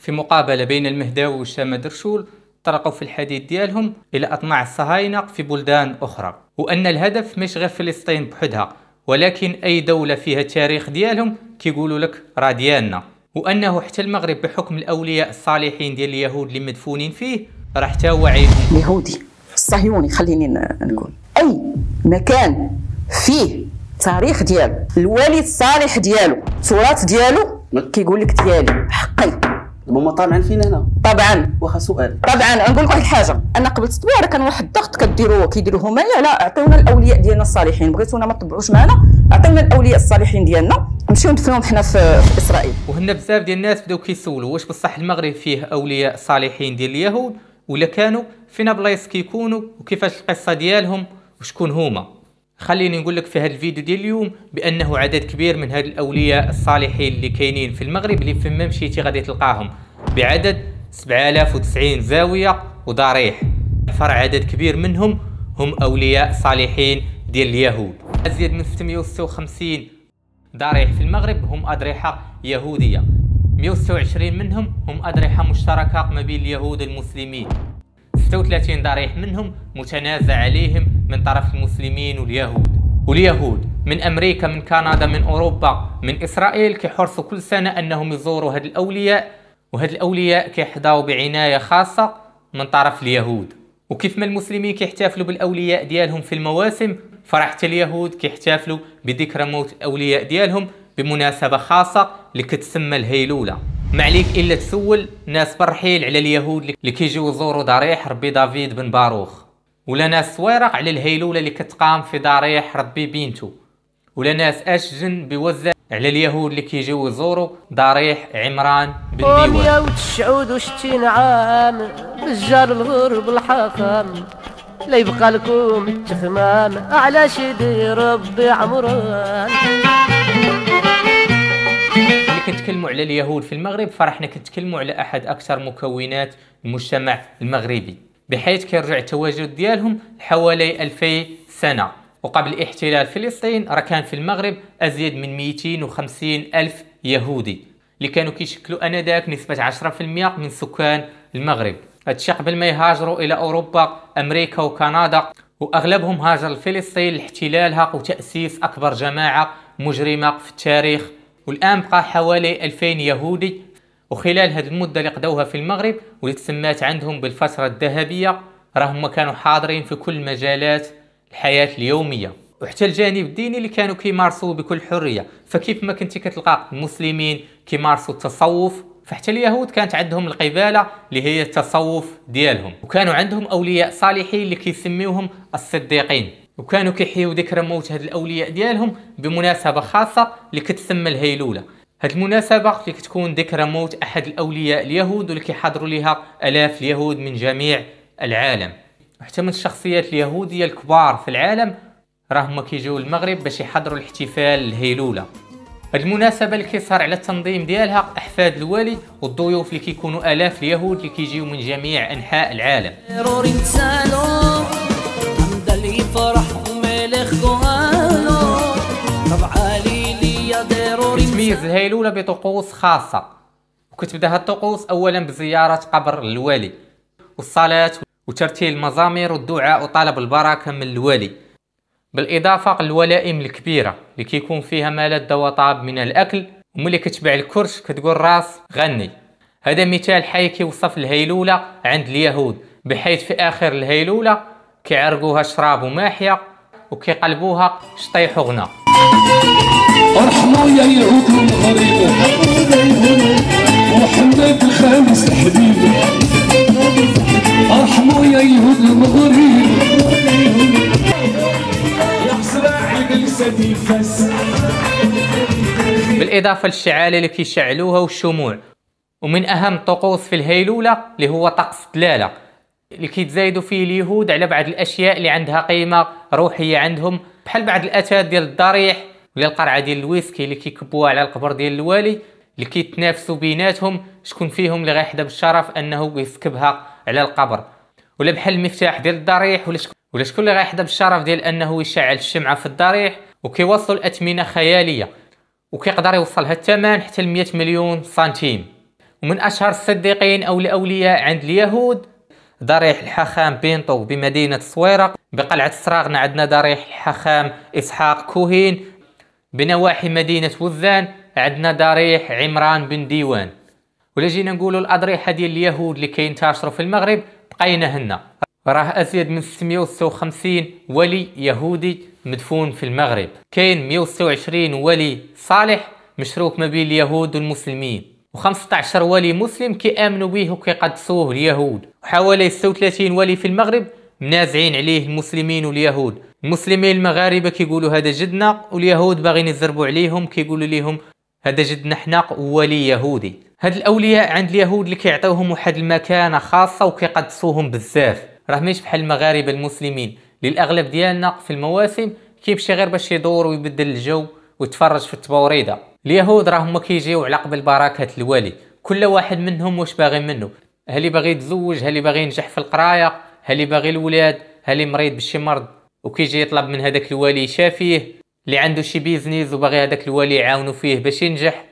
في مقابلة بين المهداوي وأسامة درشول طرقوا في الحديث ديالهم إلى أطماع الصهاينة في بلدان أخرى، وأن الهدف مش غير فلسطين بحدها، ولكن أي دولة فيها التاريخ ديالهم كيقولوا لك راه ديالنا، وأنه حتى المغرب بحكم الأولياء الصالحين ديال اليهود اللي مدفونين فيه راه حتى هو عيدهم. اليهودي الصهيوني خليني نقول أي مكان فيه تاريخ ديالو، الوالد الصالح ديالو، التراث ديالو كيقول لك ديالي حقي. هما طالعين فينا هنا طبعا. واخا سؤال، طبعا نقول لك واحد الحاجه، انا قبل التطبيع راه كان واحد الضغط كيديروه همايا، لا عطيونا الاولياء ديالنا الصالحين، بغيتونا ما تطبعوش معنا، عطيونا الاولياء الصالحين ديالنا نمشيو ندفنوهم حنا في اسرائيل. وهنا بزاف ديال الناس بداو كيسولوا واش بصح المغرب فيه اولياء صالحين ديال اليهود ولا كانوا فينا بلايص كيكونوا وكيفاش القصه ديالهم وشكون هما. خليني نقول لك في هذا الفيديو ديال اليوم بانه عدد كبير من هاد الاولياء الصالحين اللي كاينين في المغرب اللي فين ما مشيتي غادي تلقاهم بعدد 7090 زاويه وضريح، فرع عدد كبير منهم هم اولياء صالحين ديال اليهود. ازيد من 656 ضريح في المغرب هم اضرحه يهوديه، 126 منهم هم اضرحه مشتركه ما بين اليهود والمسلمين، 36 ضريح منهم متنازع عليهم من طرف المسلمين واليهود من امريكا، من كندا، من اوروبا، من اسرائيل كيحرصوا كل سنه انهم يزوروا هاد الاولياء، وهاد الاولياء كيحظاو بعنايه خاصه من طرف اليهود. وكيف ما المسلمين كيحتفلوا بالاولياء ديالهم في المواسم، فرح حتى اليهود كيحتفلوا بذكرى موت الاولياء ديالهم بمناسبه خاصه اللي كتسمى الهيلوله. ما عليك الا تسول ناس برحيل على اليهود اللي كيجيو يزوروا ضريح ربي دافيد بن باروخ، ولا ناس صويرق على الهيلوله اللي كتقام في ضريح ربي بنتو، ولا ناس اشجن بوزع على اليهود اللي كيجيو يزوروا ضريح عمران بن ديوان. 169 عام بالجار الغرب الحاخام، لا يبقى لكم التخمام على شدي ربي عمران. كنتكلموا على اليهود في المغرب فرحنا كنتكلموا على احد اكثر مكونات المجتمع المغربي، بحيث كيرجع التواجد ديالهم حوالي 2000 سنه، وقبل احتلال فلسطين راه كان في المغرب ازيد من 250 الف يهودي اللي كانوا كيشكلوا انذاك نسبه 10% من سكان المغرب. هادشي قبل ما يهاجروا الى اوروبا، امريكا وكندا، واغلبهم هاجر لفلسطين لاحتلالها وتاسيس اكبر جماعه مجرمه في التاريخ. والآن بقى حوالي 2000 يهودي، وخلال هذه المدة اللي قضوها في المغرب واللي تسمات عندهم بالفترة الذهبية راهم كانوا حاضرين في كل مجالات الحياة اليومية، وحتى الجانب الديني اللي كانوا كيمارسوه بكل حرية. فكيف ما كنتي كتلقى المسلمين كيمارسوا التصوف، فحتى اليهود كانت عندهم القبالة اللي هي التصوف ديالهم، وكانوا عندهم أولياء صالحين اللي كيسميوهم الصديقين، وكانوا كيحيوا ذكرى موت هاد الاولياء ديالهم بمناسبه خاصه اللي كتسمى الهيلوله. هاد المناسبه اللي كتكون ذكرى موت احد الاولياء اليهود واللي كيحضروا ليها الاف اليهود من جميع العالم، وحتى من الشخصيات اليهوديه الكبار في العالم راهم كيجيو المغرب باش يحضروا الاحتفال الهيلوله. هاد المناسبه اللي كيصار على التنظيم ديالها احفاد الوالي والضيوف اللي كيكونوا الاف اليهود اللي كيجيو من جميع انحاء العالم. كتميز الهيلوله بطقوس خاصه، وكتبدا هاد الطقوس اولا بزياره قبر الوالي والصلاه وترتيل المزامير والدعاء وطلب البركه من الوالي، بالاضافه للولائم الكبيره اللي كيكون فيها ما لذ وطاب من الاكل، وملي كتبع الكرش كتقول راس غني. هذا مثال حي كيوصف الهيلوله عند اليهود، بحيث في اخر الهيلوله كيعرقوها شراب وماحيه وكيقلبوها شطيح وغنى. ارحموا يا يهود المغرب، محمد الخامس الحبيب، ارحموا يا يهود المغرب، يا صراع جلستي فاس. بالاضافه للشعالة اللي كيشعلوها والشموع. ومن اهم الطقوس في الهيلوله اللي هو طقس الدلاله اللي كيتزايدوا فيه اليهود على بعض الاشياء اللي عندها قيمه روحيه عندهم، بحال بعض الاتات ديال الضريح ولا القرعه ديال الويسكي اللي كيكبوها على القبر ديال الوالي، اللي كيتنافسوا بيناتهم شكون فيهم اللي غيحظى بالشرف انه يسكبها على القبر، ولا بحال المفتاح ديال الضريح ولا شكون اللي غيحظى بالشرف ديال انه يشعل الشمعه في الضريح. وكيوصلوا الاثمنه خياليه، وكيقدر يوصلها الثمن حتى ل 100 مليون سنتيم. ومن أشهر الصديقين أو الأولياء عند اليهود ضريح الحاخام بينطو بمدينة صويرق. بقلعة صراغنة عندنا ضريح الحاخام إسحاق كوهين. بنواحي مدينة وذان عندنا ضريح عمران بن ديوان. ولا جينا نقولوا الأضرحة ديال اليهود اللي كينتشروا في المغرب بقينا هنا، راه أزيد من 656 ولي يهودي مدفون في المغرب. كاين 126 ولي صالح مشروك ما بين اليهود والمسلمين، و15 ولي مسلم كيامنوا به وكيقدسوه اليهود، وحوالي 36 ولي في المغرب منازعين عليه المسلمين واليهود. المسلمين المغاربه كيقولوا هذا جدنا، واليهود باغيين يزربوا عليهم كيقولوا لهم هذا جدنا حنا ولي يهودي. هاد الاولياء عند اليهود اللي كيعطيوهم واحد المكانه خاصه وكيقدسوهم بزاف، راه ماشي بحال المغاربه المسلمين اللي الاغلب ديالنا في المواسم كيمشي غير باش يدور ويبدل الجو ويتفرج في التبوريده. اليهود راهم كيجيو على قبل بركه الولي، كل واحد منهم واش باغي منه، ها اللي باغي يتزوج، ها اللي باغي ينجح في القرايه، ها اللي باغي الولاد، ها اللي مريض بشي مرض وكيجي يطلب من هذاك الولي يشافيه، اللي عنده شي بيزنيس وباغي هذاك الولي يعاونو فيه باش ينجح،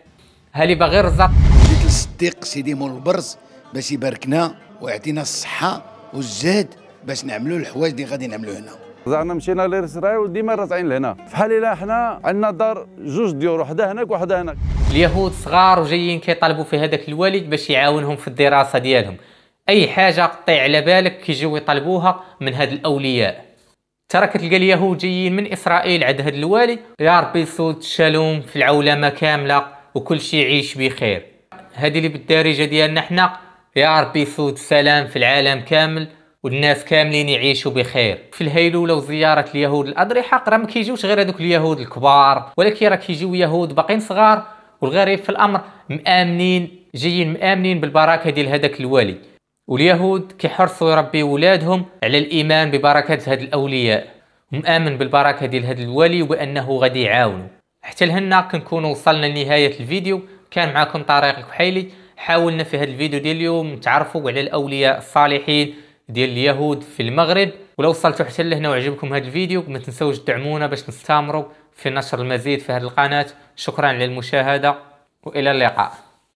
ها اللي باغي الرزق. جيت للصديق سيدي مول البرز باش يباركنا ويعطينا الصحه والزهد باش نعملوا الحوايج اللي غادي نعملوا هنا. رجعنا مشينا لإسرائيل وديما راجعين لهنا. فحال الا حنا عندنا دار جوج ديور، وحده هناك وحده هناك. اليهود صغار وجايين كيطالبوا في هذاك الوالد باش يعاونهم في الدراسه ديالهم، اي حاجه قطيع على بالك كيجيو يطلبوها من هاد الاولياء. ترى كتلقى اليهود جايين من اسرائيل عند هاد الوالي، يا ربي يسود الشالوم في العولمه كامله وكل شيء يعيش بخير. هذه اللي بالدارجه ديالنا حنا، يا ربي يسود السلام في العالم كامل والناس كاملين يعيشوا بخير. في الهيلوله وزياره اليهود الاضرحه راه ما كيجيوش غير هذوك اليهود الكبار، ولكن راه كيجيو يهود باقيين صغار، والغريب في الامر جايين مآمنين بالبركه ديال هذاك الولي. واليهود كيحرصوا يربيو ولادهم على الايمان ببركه هاد الاولياء، مآمن بالبركه ديال هاد الولي وبانه غادي يعاونوا. حتى لهنا كنكونوا وصلنا لنهايه الفيديو. كان معكم طارق الكحيلي. حاولنا في هذا الفيديو ديال اليوم نتعرفوا على الاولياء الصالحين ديال اليهود في المغرب. ولو وصلتوا حتى لهنا وعجبكم هذا الفيديو ما تنسوش تدعمونا باش نستمروا في نشر المزيد في هذه القناه. شكرا على المشاهده والى اللقاء.